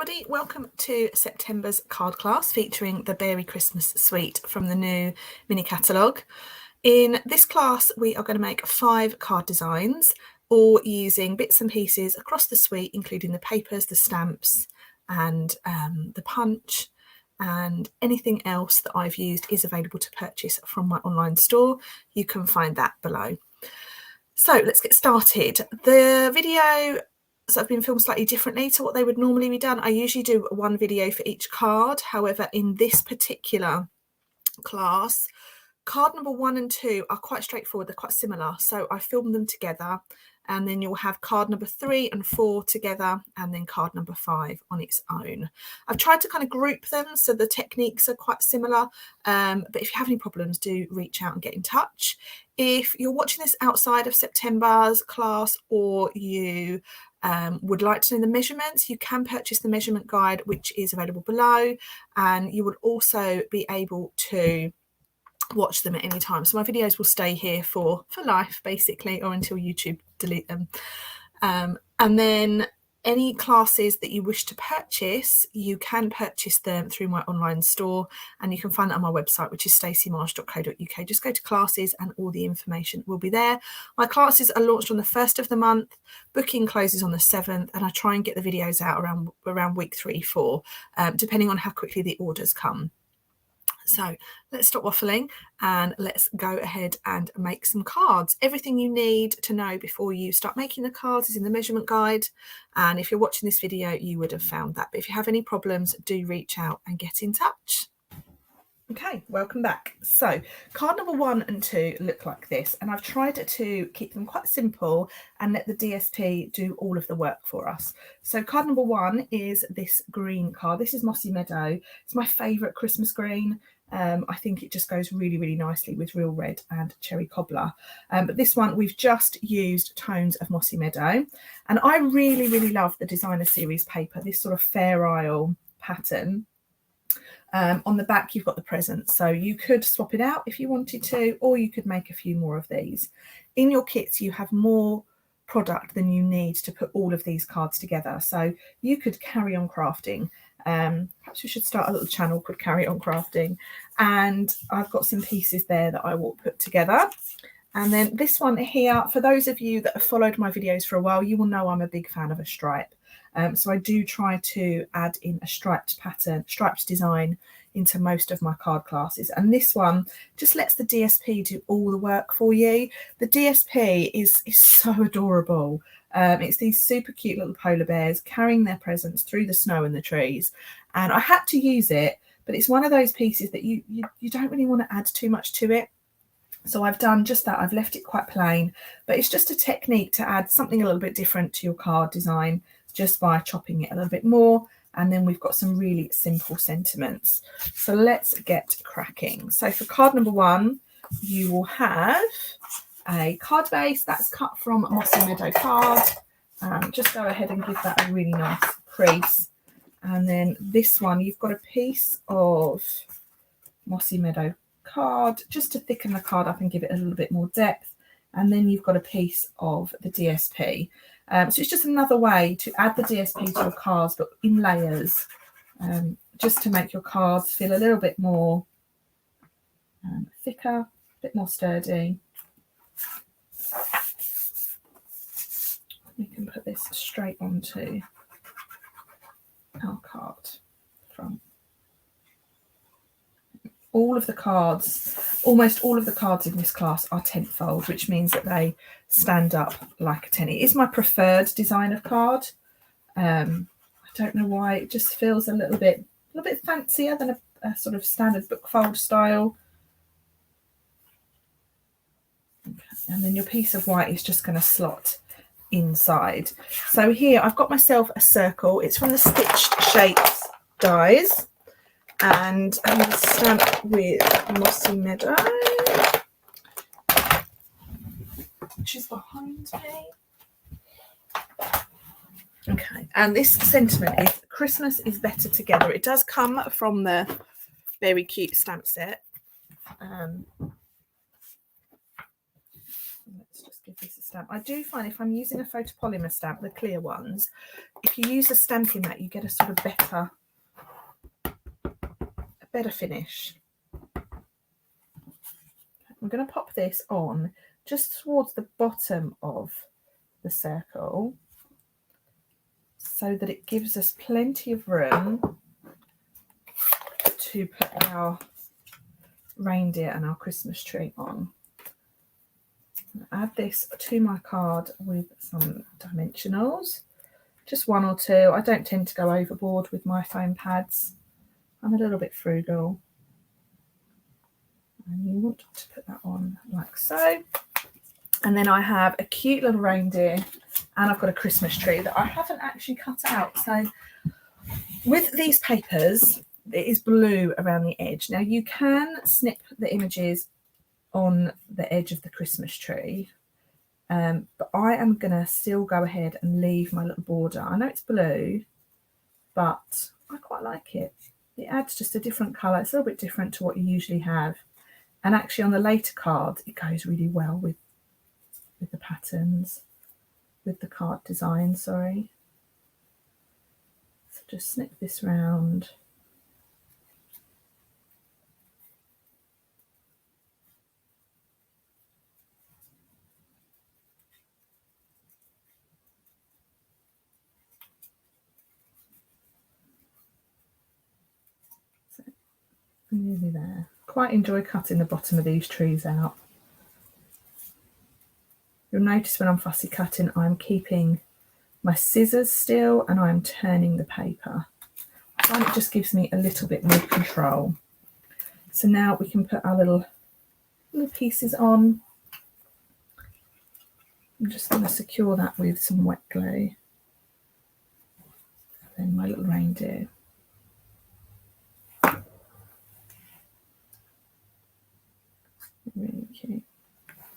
everybody, welcome to September's card class featuring the Beary Christmas suite from the new mini catalogue. In this class we are going to make 5 card designs, all using bits and pieces across the suite, including the papers, the stamps and the punch, and anything else that I've used is available to purchase from my online store. You can find that below. So let's get started. The video have been filmed slightly differently to what they would normally be done. I usually do one video for each card. However, in this particular class, card number 1 and 2 are quite straightforward. They're quite similar. So I filmed them together, and then you'll have card number 3 and 4 together, and then card number 5 on its own. I've tried to kind of group them so the techniques are quite similar, but if you have any problems, do reach out and get in touch. If you're watching this outside of September's class, or you would like to know the measurements, you can purchase the measurement guide, which is available below, and you will also be able to watch them at any time. So my videos will stay here for life, basically, or until YouTube delete them. And then any classes that you wish to purchase, you can purchase them through my online store, and you can find that on my website, which is staceymarsh.co.uk. Just go to classes and all the information will be there. My classes are launched on the 1st of the month, booking closes on the 7th, and I try and get the videos out around week 3-4, depending on how quickly the orders come. So let's stop waffling and let's go ahead and make some cards. Everything you need to know before you start making the cards is in the measurement guide. And if you're watching this video, you would have found that. But if you have any problems, do reach out and get in touch. Okay, welcome back. So card number 1 and 2 look like this, and I've tried to keep them quite simple and let the DSP do all of the work for us. So card number 1 is this green card. This is Mossy Meadow. It's my favourite Christmas green. I think it just goes really, really nicely with real red and cherry cobbler. But this one, we've just used tones of Mossy Meadow. And I really, really love the designer series paper, this sort of Fair Isle pattern. On the back, you've got the presents. So you could swap it out if you wanted to, or you could make a few more of these. In your kits, you have more product than you need to put all of these cards together. So you could carry on crafting. Perhaps we should start a little channel called Carry On Crafting, and I've got some pieces there that I will put together. And then this one here, for those of you that have followed my videos for a while, you will know I'm a big fan of a stripe. So I do try to add in a striped pattern, striped design into most of my card classes, and this one just lets the DSP do all the work for you. The DSP is so adorable. It's these super cute little polar bears carrying their presents through the snow and the trees, and I had to use it, but it's one of those pieces that you don't really want to add too much to it. So I've done just that. I've left it quite plain, but it's just a technique to add something a little bit different to your card design just by chopping it a little bit more. And then we've got some really simple sentiments. So let's get cracking. So for card number 1, you will have a card base that's cut from Mossy Meadow card. Just go ahead and give that a really nice crease. And then this one, you've got a piece of Mossy Meadow card just to thicken the card up and give it a little bit more depth. And then you've got a piece of the DSP. So it's just another way to add the DSP to your cards, but in layers, just to make your cards feel a little bit more thicker, a bit more sturdy. We can put this straight onto our card front. All of the cards, almost all of the cards in this class are 10th fold, which means that they stand up like a 10. It is my preferred design of card. I don't know why, it just feels a little bit fancier than a sort of standard book fold style. Okay. And then your piece of white is just going to slot inside. So here I've got myself a circle. It's from the Stitched Shapes dies. And I'm going to stamp with Mossy Meadow, which is behind me. Okay, and this sentiment is Christmas is better together. It does come from the very cute stamp set. Let's just give this a stamp. I do find if I'm using a photopolymer stamp, the clear ones, if you use a stamping mat, you get a sort of better finish. I'm going to pop this on just towards the bottom of the circle so that it gives us plenty of room to put our reindeer and our Christmas tree on. Add this to my card with some dimensionals, just 1 or 2. I don't tend to go overboard with my foam pads. I'm a little bit frugal. And you want to put that on like so. And then I have a cute little reindeer and I've got a Christmas tree that I haven't actually cut out. So with these papers, it is blue around the edge. Now you can snip the images on the edge of the Christmas tree, but I am going to still go ahead and leave my little border. I know it's blue, but I quite like it. It adds just a different colour. It's a little bit different to what you usually have. And actually on the later cards, it goes really well with the patterns, with the card design, sorry. So just snip this round. So nearly there. Quite enjoy cutting the bottom of these trees out. You'll notice when I'm fussy cutting, I'm keeping my scissors still and I'm turning the paper. I find it just gives me a little bit more control. So now we can put our little pieces on. I'm just going to secure that with some wet glue. And then my little reindeer. Really cute.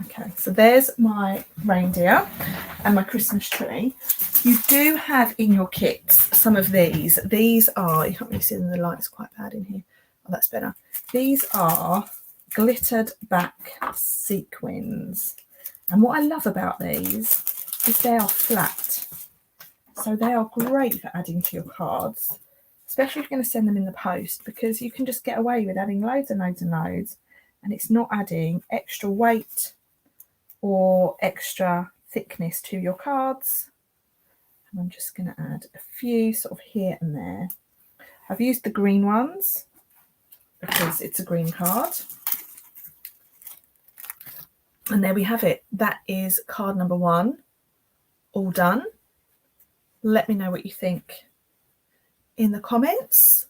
Okay, so there's my reindeer and my Christmas tree. You do have in your kits some of these. These are, you can't really see them, the light's quite bad in here. Oh, that's better. These are glittered back sequins. And what I love about these is they are flat. So they are great for adding to your cards, especially if you're going to send them in the post, because you can just get away with adding loads and loads and loads, and it's not adding extra weight or extra thickness to your cards. And I'm just going to add a few sort of here and there. I've used the green ones because it's a green card. And there we have it. That is card number 1, all done. Let me know what you think in the comments.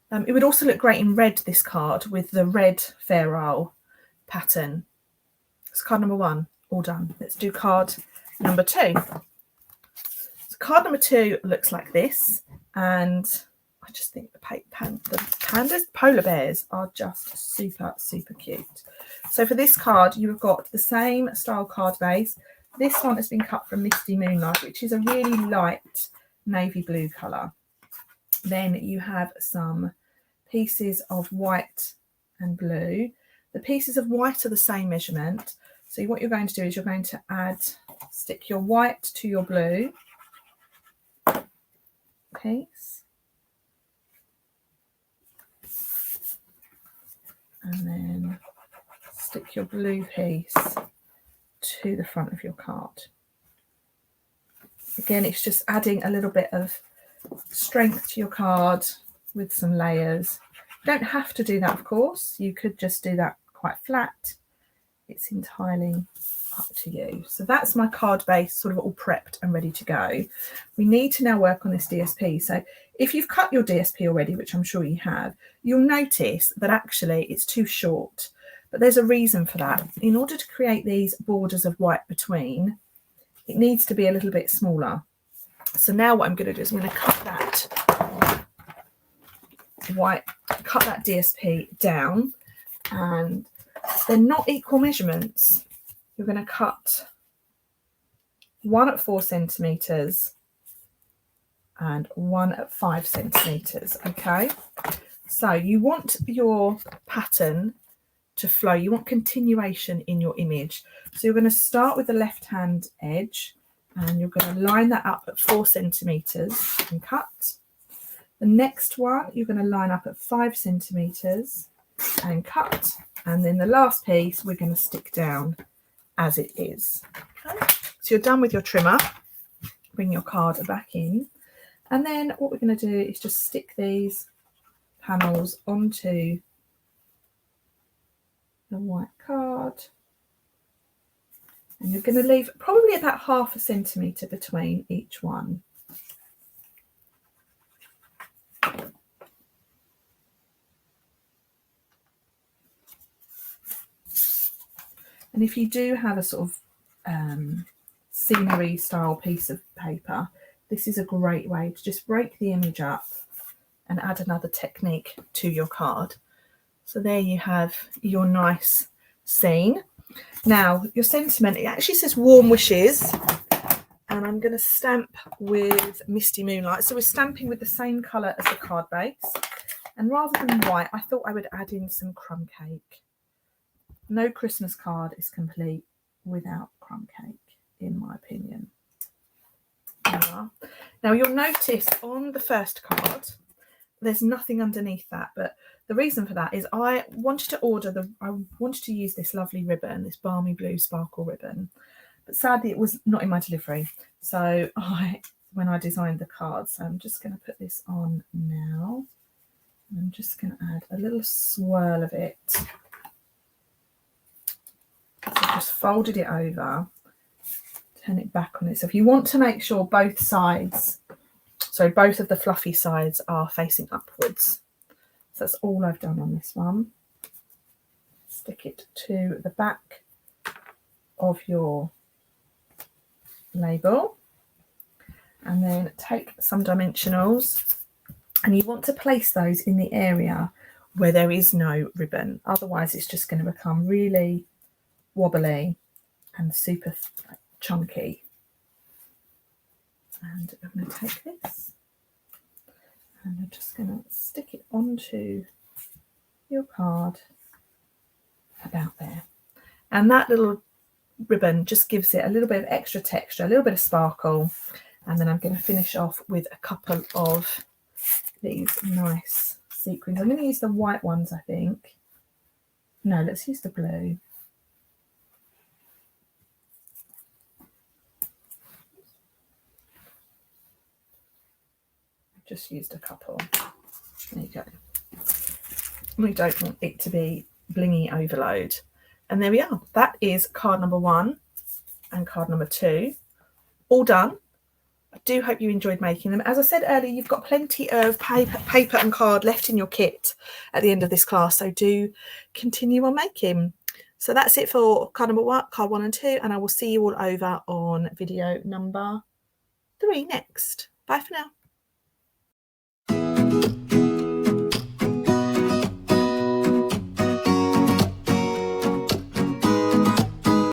It would also look great in red, this card, with the red fair isle pattern. It's card number 1, all done. Let's do card number 2. So card number 2 looks like this, and I just think the pandas, polar bears, are just super, super cute. So for this card, you have got the same style card base. This one has been cut from Misty Moonlight, which is a really light navy blue colour. Then you have some pieces of white and blue. The pieces of white are the same measurement. So what you're going to do is you're going to stick your white to your blue piece. And then stick your blue piece to the front of your card. Again, it's just adding a little bit of strength to your card with some layers. You don't have to do that, of course. You could just do that quite flat. It's entirely up to you. So that's my card base sort of all prepped and ready to go. We need to now work on this DSP. So if you've cut your DSP already, which I'm sure you have, you'll notice that actually it's too short. But there's a reason for that. In order to create these borders of white between, it needs to be a little bit smaller. So now what I'm going to do is I'm going to cut that DSP down, and they're not equal measurements. You're going to cut one at 4 centimetres and one at 5 centimetres. Okay, so you want your pattern to flow. You want continuation in your image. So you're going to start with the left hand edge and you're going to line that up at 4 centimeters and cut. The next one you're going to line up at 5 centimeters and cut. And then the last piece we're going to stick down as it is. Okay. So you're done with your trimmer. Bring your card back in. And then what we're going to do is just stick these panels onto the white card. And you're going to leave probably about 1/2 centimetre between each one. And if you do have a sort of scenery style piece of paper, this is a great way to just break the image up and add another technique to your card. So there you have your nice scene. Now your sentiment, it actually says warm wishes, and I'm going to stamp with Misty Moonlight. So we're stamping with the same colour as the card base, and rather than white I thought I would add in some crumb cake. No Christmas card is complete without crumb cake, in my opinion. Now you'll notice on the first card there's nothing underneath that, but the reason for that is I wanted to use this lovely ribbon, this balmy blue sparkle ribbon, but sadly it was not in my delivery. So when I designed the card, so I'm just going to put this on now. I'm just going to add a little swirl of it. So I've just folded it over, turn it back on itself. You want to make sure both sides, so both of the fluffy sides, are facing upwards. So that's all I've done on this one. Stick it to the back of your label and then take some dimensionals, and you want to place those in the area where there is no ribbon. Otherwise it's just going to become really wobbly and super chunky. And I'm going to take this and I'm just going to stick it onto your card about there. And that little ribbon just gives it a little bit of extra texture, a little bit of sparkle. And then I'm going to finish off with a couple of these nice sequins. I'm going to use the white ones, I think. No, let's use the blue. Just used a couple. There you go. We don't want it to be blingy overload. And there we are. That is card number 1 and card number 2. All done. I do hope you enjoyed making them. As I said earlier, you've got plenty of paper and card left in your kit at the end of this class. So do continue on making. So that's it for card number 1, card 1 and 2. And I will see you all over on video number 3 next. Bye for now.